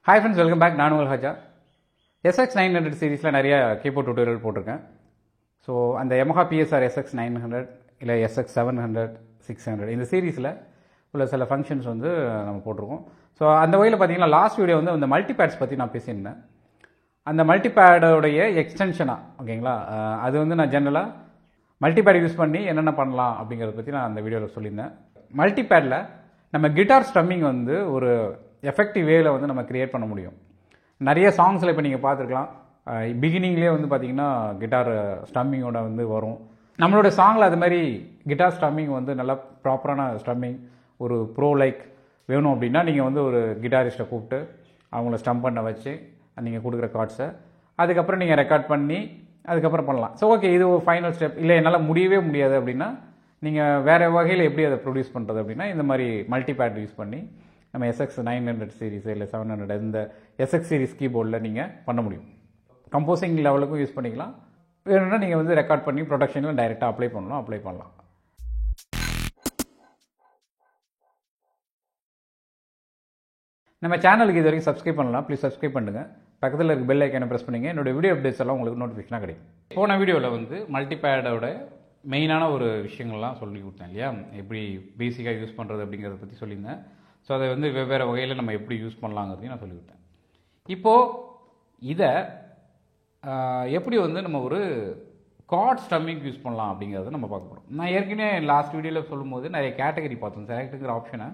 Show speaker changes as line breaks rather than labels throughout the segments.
Hi friends, welcome back. நான் உங்கள் ஹஜா. SX900 சீரீஸில் நிறைய கீபோர்ட் டியூட்டோரியல் போட்டிருக்கேன். ஸோ அந்த Yamaha PSR SX900 இல்லை SX700 600 இந்த சீரீஸில் உள்ள சில ஃபங்க்ஷன்ஸ் வந்து நம்ம போட்டிருக்கோம். ஸோ அந்த வகையில் பார்த்தீங்கன்னா லாஸ்ட் வீடியோ வந்து அந்த மல்டிபேட்ஸ் பற்றி நான் பேசியிருந்தேன். அந்த மல்டிபேடோடைய எக்ஸ்டென்ஷனாக ஓகேங்களா, அது வந்து நான் ஜென்ரலாக மல்டிபேட் யூஸ் பண்ணி என்னென்ன பண்ணலாம் அப்படிங்கிறத பற்றி நான் அந்த வீடியோவில் சொல்லியிருந்தேன். மல்டிபேடில் நம்ம கிட்டார் ஸ்டம்மிங் வந்து ஒரு எஃபெக்டிவ் வேல வந்து நம்ம கிரியேட் பண்ண முடியும். நிறைய சாங்ஸில் இப்போ நீங்கள் பார்த்துருக்கலாம், பிகினிங்லேயே வந்து பார்த்தீங்கன்னா கிட்டார் ஸ்டம்மிங்கோட வந்து வரும். நம்மளோட சாங்கில் அது மாதிரி கிட்டார் ஸ்டம்மிங் வந்து நல்லா ப்ராப்பரான ஸ்டம்மிங் ஒரு ப்ரோ லைக் வேணும் அப்படின்னா நீங்கள் வந்து ஒரு கிட்டாரிஸ்ட்டை கூப்பிட்டு அவங்கள ஸ்டம் பண்ண வச்சு நீங்கள் கொடுக்குற கார்ட்ஸை அதுக்கப்புறம் நீங்கள் ரெக்கார்ட் பண்ணி அதுக்கப்புறம் பண்ணலாம். ஸோ ஓகே, இது ஒரு ஃபைனல் ஸ்டெப். இல்லை என்னால் முடியவே முடியாது அப்படின்னா நீங்கள் வேறு வகையில் எப்படி அதை ப்ரொடியூஸ் பண்ணுறது அப்படின்னா இந்த மாதிரி மல்டிபேட் யூஸ் பண்ணி நம்ம SX900 சீரீஸ் இல்லை 700 இந்த SX சீரீஸ் கீபோர்டில் நீங்கள் பண்ண முடியும். கம்போசிங் லெவலுக்கும் யூஸ் பண்ணிக்கலாம். வேணும்னா நீங்கள் வந்து ரெக்கார்ட் பண்ணி ப்ரொடக்ஷனில் டைரெக்டாக அப்ளை பண்ணலாம். நம்ம சேனலுக்கு இது வரைக்கும் சப்ஸ்கிரைப் பண்ணலாம், ப்ளீஸ் சப்ஸ்கிரைப் பண்ணுங்கள். பக்கத்தில் இருக்க பெல் ஐக்கானை ப்ரெஸ் பண்ணிங்க. என்னோட வீடியோ அப்டேட்ஸ் எல்லாம் உங்களுக்கு நோட்டிஃபிகேஷனாக கிடைக்கும். போன வீடியோவில் வந்து மல்டிபேடோட மெயினான ஒரு விஷயங்கள்லாம் சொல்லி கொடுத்தேன் இல்லையா, எப்படி பேசிக்காக யூஸ் பண்ணுறது அப்படிங்கிறத பற்றி சொல்லியிருந்தேன். ஸோ அதை வந்து வெவ்வேறு வகையில் நம்ம எப்படி யூஸ் பண்ணலாங்கிறதையும் நான் சொல்லிவிட்டேன். இப்போது இதை எப்படி வந்து நம்ம ஒரு கார்ட் ஸ்டம்மிங் யூஸ் பண்ணலாம் அப்படிங்கிறத நம்ம பார்க்க போகிறோம். நான் ஏற்கனவே லாஸ்ட் வீடியோவில் சொல்லும்போது நிறைய கேட்டகரி பார்த்தோம். செலக்ட்டுங்கிற ஆப்ஷனை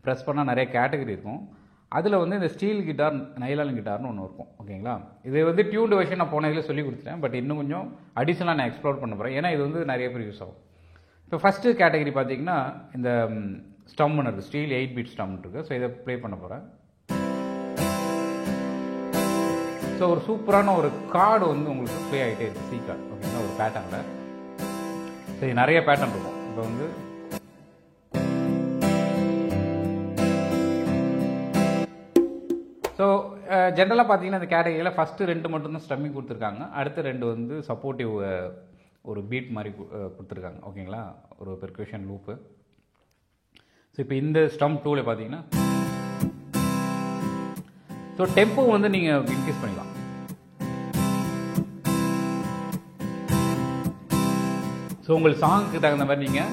ப்ரெஸ் பண்ணால் நிறைய கேட்டகரி இருக்கும். அதில் வந்து இந்த ஸ்டீல் கிட்டார், நைலான் கிட்டார்னு ஒன்று இருக்கும் ஓகேங்களா. இது வந்து டியூன்டு வெர்ஷன் நான் போன இதில் சொல்லி கொடுத்துட்டேன். பட் இன்னும் கொஞ்சம் அடிஷனலாக நான் எக்ஸ்ப்ளோர் பண்ண போகிறேன், ஏன்னா இது வந்து நிறைய பேர் யூஸ் ஆகும். இப்போ ஃபஸ்ட்டு கேட்டகரி பார்த்தீங்கன்னா இந்த ஸ்டம்னு இருக்குது, ஸ்டீல் 8-bit ஸ்டம் இருக்குது. ஸோ இதை ப்ளே பண்ண போகிறேன். ஸோ ஒரு சூப்பரான ஒரு கார்டு வந்து உங்களுக்கு ப்ளே ஆகிட்டே இருக்குது, சி கார்டு ஓகேங்களா, ஒரு பேட்டர்னில். ஸோ இது நிறைய பேட்டர்ன் இருக்கும். இப்போ வந்து ஸோ ஜென்ரலாக பார்த்தீங்கன்னா இந்த கேட்டகரியில் ஃபஸ்ட்டு 2 மட்டும்தான் ஸ்டம்மிங் கொடுத்துருக்காங்க. அடுத்த 2 வந்து சப்போர்ட்டிவ் ஒரு பீட் மாதிரி கொடுத்துருக்காங்க ஓகேங்களா, ஒரு பெர்குஷன் லூப்பு. ஸோ இப்போ இந்த ஸ்டம் டூவில் பார்த்தீங்கன்னா ஸோ டெம்போ வந்து நீங்கள் இன்க்ரீஸ் பண்ணிக்கலாம். ஸோ உங்களுக்கு சாங்குக்கு தகுந்த மாதிரி நீங்கள்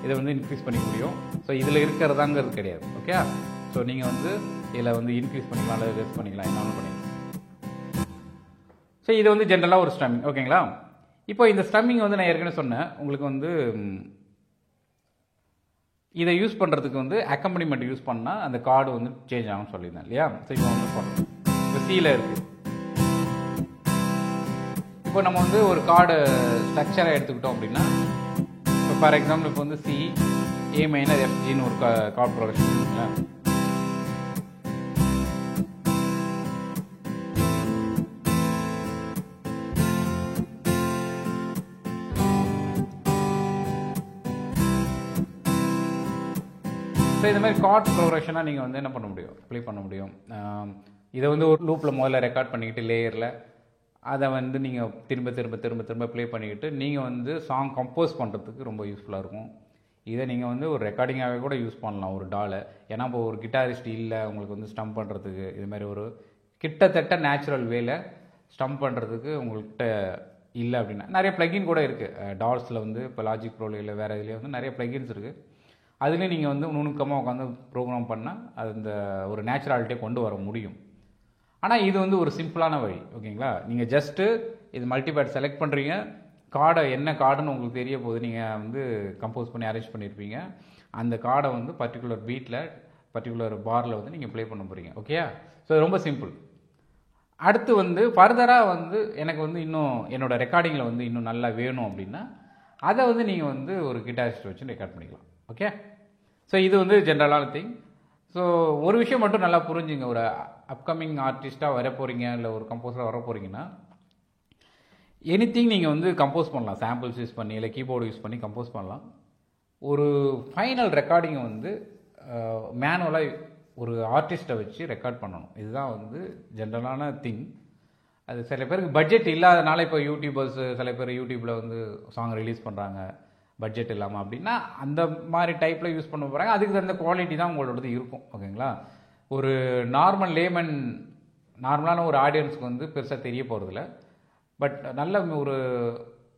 இதை வந்து இன்க்ரீஸ் பண்ணிக்க முடியும். ஸோ இதில் இருக்கிறதாங்கிறது கிடையாது ஓகே. ஸோ நீங்கள் வந்து இதில் வந்து இன்க்ரீஸ் பண்ணிக்கலாம் அல்லது ரெஸ் பண்ணிக்கலாம், என்ன பண்ணிக்கலாம். ஸோ இது வந்து ஜென்ரலாக ஒரு ஸ்டம்மிங் ஓகேங்களா. இப்போ இந்த ஸ்டம்மிங் வந்து நான் ஏற்கனவே சொன்னேன் உங்களுக்கு வந்து இதை யூஸ் பண்ணுறதுக்கு வந்து அக்கம்பனிமெண்ட் யூஸ் பண்ணால் அந்த கார்டு வந்து சேஞ்ச் ஆகும்னு சொல்லியிருந்தேன் இல்லையா. ஸோ இப்போ வந்து பண்ணணும், இப்போ சியில் இருக்குது. இப்போ நம்ம வந்து ஒரு கார்டு ஸ்ட்ரக்சராக எடுத்துக்கிட்டோம் அப்படின்னா இப்போ ஃபார் எக்ஸாம்பிள் இப்போ வந்து C A மைனர் FGன்னு ஒரு கார்டு ப்ரொடக்ஷன் இருக்குங்களா. ஸோ இந்த மாதிரி கார்ட் ப்ரோக்ரஷனாக நீங்கள் வந்து என்ன பண்ண முடியும், ப்ளே பண்ண முடியும். இதை வந்து ஒரு லூப்பில் முதல்ல ரெக்கார்ட் பண்ணிக்கிட்டு லேயரில் அதை வந்து நீங்கள் திரும்ப ப்ளே பண்ணிக்கிட்டு நீங்கள் வந்து சாங் கம்போஸ் பண்ணுறதுக்கு ரொம்ப யூஸ்ஃபுல்லாக இருக்கும். இதை நீங்கள் வந்து ஒரு ரெக்கார்டிங்காகவே கூட யூஸ் பண்ணலாம் ஒரு டாலை. ஏன்னா இப்போ ஒரு கிட்டாரிஸ்ட் இல்லை உங்களுக்கு வந்து ஸ்டம் பண்ணுறதுக்கு, இதுமாதிரி ஒரு கிட்டத்தட்ட நேச்சுரல் வேல ஸ்டம் பண்ணுறதுக்கு உங்கள்கிட்ட இல்லை அப்படின்னா நிறைய ப்ளகின் கூட இருக்குது டால்ஸில் வந்து. இப்போ லாஜிக் ப்ரோவில் இல்லை வேறு இதுலேயே வந்து நிறைய ப்ளகின்ஸ் இருக்குது. அதுலேயும் நீங்கள் வந்து நுணுக்கமாக உட்காந்து ப்ரோக்ராம் பண்ணால் அது இந்த ஒரு நேச்சுராலிட்டியை கொண்டு வர முடியும். ஆனால் இது வந்து ஒரு சிம்பிளான வழி ஓகேங்களா. நீங்கள் ஜஸ்ட்டு இது மல்டிபேட் செலக்ட் பண்ணுறீங்க, கார்டை என்ன கார்டுன்னு உங்களுக்கு தெரிய போது, நீங்கள் வந்து கம்போஸ் பண்ணி அரேஞ்ச் பண்ணியிருப்பீங்க. அந்த கார்டை வந்து பர்டிகுலர் பீட்டில் பர்டிகுலர் பாரில் வந்து நீங்கள் ப்ளே பண்ண போகிறீங்க ஓகே. ஸோ ரொம்ப சிம்பிள். அடுத்து வந்து ஃபர்தராக வந்து எனக்கு வந்து இன்னும் என்னோடய ரெக்கார்டிங்கில் வந்து இன்னும் நல்லா வேணும் அப்படின்னா அதை வந்து நீங்கள் வந்து ஒரு கிட்டாரிஸ்ட் வச்சு ரெக்கார்ட் பண்ணிக்கலாம் ஓகே. ஸோ இது வந்து ஜென்ரலான திங். ஸோ ஒரு விஷயம் மட்டும் நல்லா புரிஞ்சுங்க, ஒரு அப்கமிங் ஆர்டிஸ்ட்டாக வர போகிறீங்க இல்லை ஒரு கம்போஸராக வர போகிறீங்கன்னா எனிதிங் நீங்கள் வந்து கம்போஸ் பண்ணலாம், சாம்பிள்ஸ் யூஸ் பண்ணி இல்லை கீபோர்டு யூஸ் பண்ணி கம்போஸ் பண்ணலாம். ஒரு ஃபைனல் ரெக்கார்டிங்கை வந்து மேனுவலாக ஒரு ஆர்டிஸ்ட்டை வச்சு ரெக்கார்ட் பண்ணணும். இதுதான் வந்து ஜென்ரலான திங். அது சில பேருக்கு பட்ஜெட் இல்லாதனால இப்போ யூடியூபர்ஸ் சில பேர் யூடியூப்பில் வந்து சாங் ரிலீஸ் பண்ணுறாங்க பட்ஜெட் இல்லாமல் அப்படின்னா அந்த மாதிரி டைப்பில் யூஸ் பண்ண போகிறாங்க. அதுக்கு தகுந்த குவாலிட்டி தான் உங்களோடது இருக்கும் ஓகேங்களா. ஒரு நார்மலான ஒரு ஆடியன்ஸுக்கு வந்து பெருசாக தெரிய போகிறதில்ல. பட் நல்ல ஒரு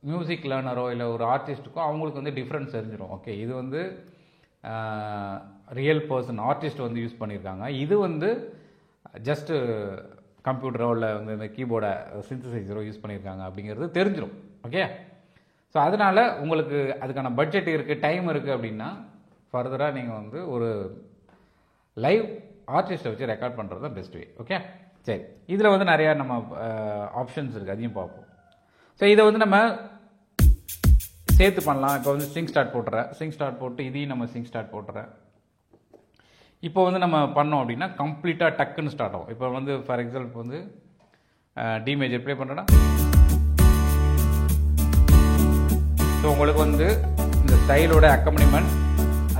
மியூசிக் லேர்னரோ இல்லை ஒரு ஆர்டிஸ்ட்டுக்கோ அவங்களுக்கு வந்து டிஃப்ரென்ஸ் தெரிஞ்சிடும். ஓகே, இது வந்து ரியல் பர்சன் ஆர்டிஸ்ட் வந்து யூஸ் பண்ணியிருக்காங்க, இது வந்து ஜஸ்ட்டு கம்ப்யூட்டரோ இல்லை வந்து இந்த கீபோர்டை சிந்தசைசரோ யூஸ் பண்ணியிருக்காங்க அப்படிங்கிறது தெரிஞ்சிடும். ஓகே, ஸோ அதனால் உங்களுக்கு அதுக்கான பட்ஜெட் இருக்குது, டைம் இருக்குது அப்படின்னா ஃபர்தராக நீங்கள் வந்து ஒரு லைவ் ஆர்டிஸ்ட்டை வச்சு ரெக்கார்ட் பண்ணுறது தான் பெஸ்ட் வே. ஓகே, சரி, இதில் வந்து நிறையா நம்ம ஆப்ஷன்ஸ் இருக்குது, அதையும் பார்ப்போம். ஸோ இதை வந்து நம்ம சேர்த்து பண்ணலாம். இப்போ வந்து சிங் ஸ்டார்ட் போட்டு இதையும் நம்ம சிங் ஸ்டார்ட் போட்டுறேன். இப்போ வந்து நம்ம பண்ணோம் அப்படின்னா கம்ப்ளீட்டாக டக்குன்னு ஸ்டார்ட் ஆகும். இப்போ வந்து ஃபார் எக்ஸாம்பிள் வந்து டி மேஜர் ப்ளே பண்ணுறேன்னா, ஸோ உங்களுக்கு வந்து இந்த ஸ்டைலோட அக்கம்பனிமெண்ட்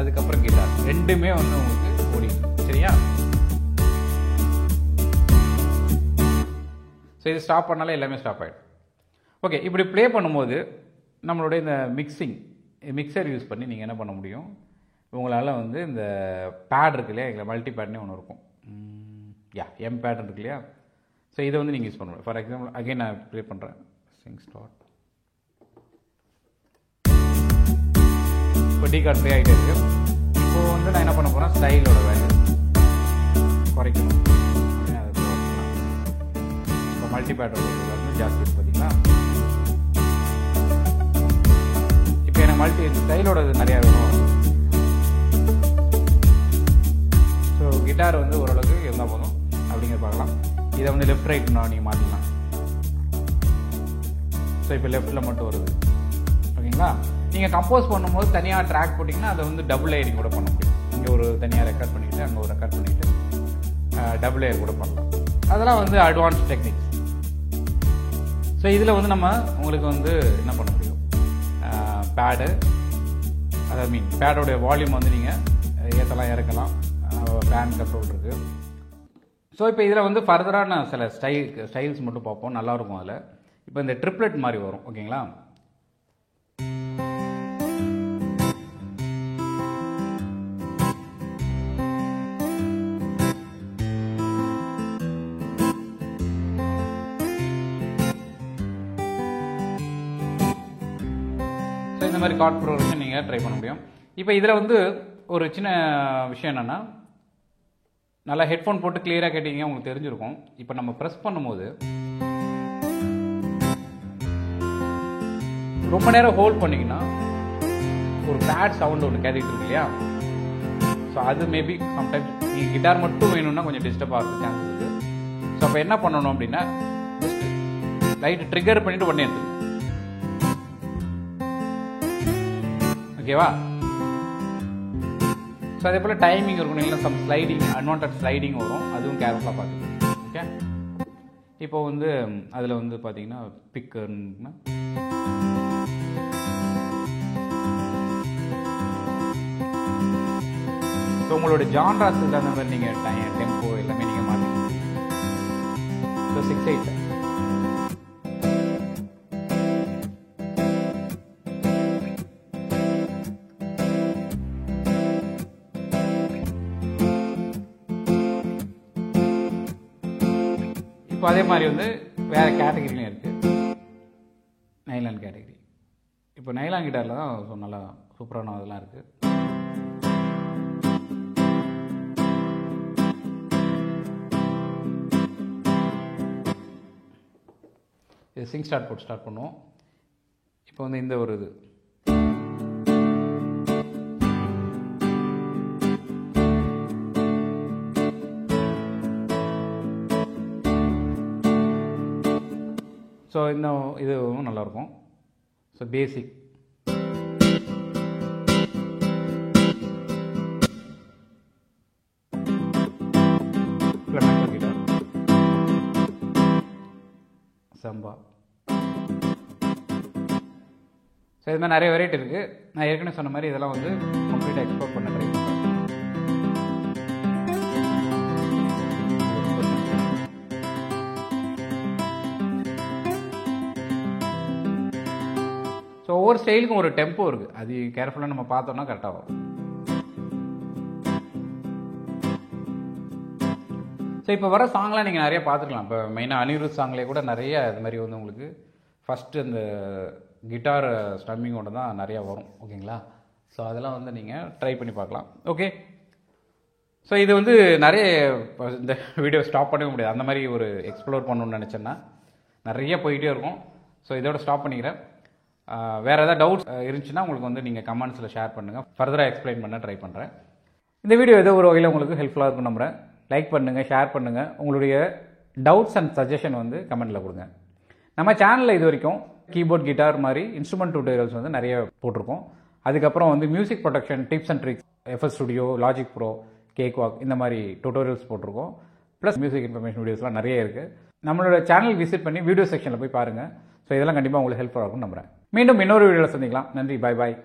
அதுக்கப்புறம் கிட்டார் ரெண்டுமே வந்து உங்களுக்கு ஓடிடும். சரியா? ஸோ இது ஸ்டாப் பண்ணாலே எல்லாமே ஸ்டாப் ஆகிடும். ஓகே, இப்படி ப்ளே பண்ணும்போது நம்மளுடைய இந்த மிக்சர் யூஸ் பண்ணி நீங்கள் என்ன பண்ண முடியும், உங்களால் வந்து இந்த பேட் இருக்கு இல்லையா, எங்களை மல்டி பேட்னே ஒன்று இருக்கும், எம் பேட் இருக்கு இல்லையா, ஸோ இதை வந்து நீங்கள் யூஸ் பண்ண முடியும். ஃபார் எக்ஸாம்பிள் அகைன் நான் ப்ளே பண்ணுறேன், சிங் ஸ்டார்ட். இப்போ டி கார்ட் ப்ளே ஆகிட்டே இருக்கு. இப்போது வந்து நான் என்ன பண்ண போகிறேன், ஸ்டைலோட வேல்யூ குறைக்கணும். இப்போ மல்டி பேட்டோட வந்து ஜாஸ்தி இருக்கு பார்த்தீங்களா. இப்போ எனக்கு மல்டி ஸ்டைலோட நிறையா வேணும். ஸோ கிட்டார் வந்து ஓரளவுக்கு இருந்தால் போதும் அப்படிங்கிற பார்க்கலாம். இதை வந்து லெஃப்ட் ரைட்னா நீங்கள் மாற்றிக்கலாம். ஸோ இப்போ லெஃப்ட்டில் மட்டும் வருது. ஓகேங்களா? நீங்கள் கம்போஸ் பண்ணும்போது தனியாக ட்ராக் போட்டிங்கன்னா அதை வந்து டபுள் லேயரிங் கூட பண்ண முடியும். இங்கே ஒரு தனியாக ரெக்கார்ட் பண்ணிவிட்டு அங்கே ஒரு ரெக்கார்ட் பண்ணிவிட்டு டபுள் லேயர் கூட பண்ணலாம். அதெல்லாம் வந்து அட்வான்ஸ் டெக்னிக்ஸ். ஸோ இதில் வந்து நம்ம உங்களுக்கு வந்து என்ன பண்ண முடியும், பேடு பேடோடைய வால்யூம் வந்து நீங்கள் ஏற்றலாம் இறக்கலாம், பேன் கண்ட்ரோல் இருக்குது. ஸோ இப்போ இதில் வந்து ஃபர்தராக நான் சில ஸ்டைல்ஸ் மட்டும் பார்ப்போம், நல்லாயிருக்கும். அதில் இப்போ இந்த ட்ரிப்ளெட் மாதிரி வரும். ஓகேங்களா? ஸோ இந்த மாதிரி கார்ட் ப்ரோக்ரஷன் நீங்கள் ட்ரை பண்ண முடியும். இப்போ இதில் வந்து ஒரு சின்ன விஷயம் என்னென்னா, நல்லா ஹெட்ஃபோன் போட்டு கிளியராக கேட்டிங்க உங்களுக்கு தெரிஞ்சிருக்கும். இப்போ நம்ம ப்ரெஸ் பண்ணும்போது ரொம்ப நேரம் ஹோல்ட் பண்ணிங்கன்னா ஒரு பேட் சவுண்ட் ஒன்று கேட்டுக்கிட்டு இருக்கு இல்லையா. ஸோ அது மேபி சம்டைம்ஸ் நீங்கள் கிட்டார் மட்டும் வேணும்னா கொஞ்சம் டிஸ்டர்ப் ஆகிறது சான்சஸ் இருக்குது. ஸோ அப்போ என்ன பண்ணணும் அப்படின்னா, ஜஸ்ட் லைட் ட்ரிகர் பண்ணிவிட்டு உடனே எடுத்து, ஓகேவா? ஸோ அதே போல் டைமிங் இருக்கணும், இல்லை சம் ஸ்லைடிங் அன்வான்ட் ஸ்லைடிங் வரும், அதுவும் கேர்ஃபுல்லாக பார்த்துக்கணும். ஓகே, இப்போ வந்து அதில் வந்து பார்த்தீங்கன்னா பிக்குன்னா ஸோ உங்களோட ஜான்ராஸுக்கு அந்த மாதிரி நீங்கள் டெம்போ எல்லாமே நீங்கள் மாற்றிக்கணும். ஸோ 6/8 இப்போ அதே மாதிரி வந்து வேறு கேட்டகிரிலையும் இருக்குது, நைலான் கேட்டகிரி. இப்போ நைலான் கிட்டாரில் தான் ஸோ நல்லா சூப்பரான அதெல்லாம் இருக்குது. இது சிங் ஸ்டார்ட் போட்டு ஸ்டார்ட் பண்ணுவோம். இப்போ வந்து இந்த ஒரு இது ஸோ இன்னும் இதுவும் நல்லாயிருக்கும். ஸோ பேசிக் கிட்டார், சம்பா. ஸோ இது மாதிரி நிறைய வெரைட்டி இருக்குது. நான் ஏற்கனவே சொன்ன மாதிரி இதெல்லாம் வந்து கம்ப்ளீட்டாக எக்ஸ்ப்ளோர் பண்ண ட்ரை பண்ணுறேன். ஸோ ஒவ்வொரு ஸ்டைலுக்கும் ஒரு டெம்போ இருக்குது, அது கேர்ஃபுல்லாக நம்ம பார்த்தோம்னா கரெக்டாக வரும். இப்போ வர சாங்லாம் நீங்கள் நிறைய பார்த்துக்கலாம். இப்போ மெயினாக அனிருத் சாங்லேயே கூட நிறைய இது மாதிரி வந்து உங்களுக்கு ஃபஸ்ட்டு அந்த கிட்டார் ஸ்டம்மிங்கோட தான் நிறையா வரும். ஓகேங்களா? ஸோ அதெல்லாம் வந்து நீங்கள் ட்ரை பண்ணி பார்க்கலாம். ஓகே, ஸோ இது வந்து நிறைய இந்த வீடியோ ஸ்டாப் பண்ணவே முடியாது. அந்த மாதிரி ஒரு எக்ஸ்ப்ளோர் பண்ணணும்னு நினச்சேன்னா நிறைய போயிட்டே இருக்கும். ஸோ இதோட ஸ்டாப் பண்ணிக்கிறேன். வேறு ஏதாவது டவுட்ஸ் இருந்துச்சுன்னா உங்களுக்கு வந்து நீங்கள் கமெண்ட்ஸில் ஷேர் பண்ணுங்கள். ஃபர்தராக எக்ஸ்பிளைன் பண்ண ட்ரை பண்ணுறேன். இந்த வீடியோ ஏதோ ஒரு வகையில் உங்களுக்கு ஹெல்ப்ஃபுல்லாக இருக்கும் நம்புகிறேன். லைக் பண்ணுங்கள், ஷேர் பண்ணுங்கள். உங்களுடைய டவுட்ஸ் அண்ட் சஜஷன் வந்து கமெண்ட்டில் கொடுங்க. நம்ம சேனலில் இது வரைக்கும் கீபோர்ட், கிட்டார் மாதிரி இன்ஸ்ட்ருமெண்ட் டியூட்டோரியல்ஸ் வந்து நிறைய போட்டிருக்கோம். அதுக்கப்புறம் வந்து music production tips and tricks, FL Studio, Logic Pro, Cakewalk இந்த மாதிரி டியூட்டோரியல்ஸ் போட்டிருக்கோம். ப்ளஸ் மியூசிக் இன்ஃபர்மேஷன் வீடியோஸ்லாம் நிறைய இருக்குது. நம்மளோட சேனல் விசிட் பண்ணி வீடியோ செக்ஷனில் போய் பாருங்கள். ஸோ இதெல்லாம் கண்டிப்பாக உங்களுக்கு ஹெல்ப்ஃபுல்லாக இருக்கும்னு நம்புகிறேன். மீண்டும் இன்னொரு வீடியோவில் சந்திக்கலாம். நன்றி, பாய் பாய்.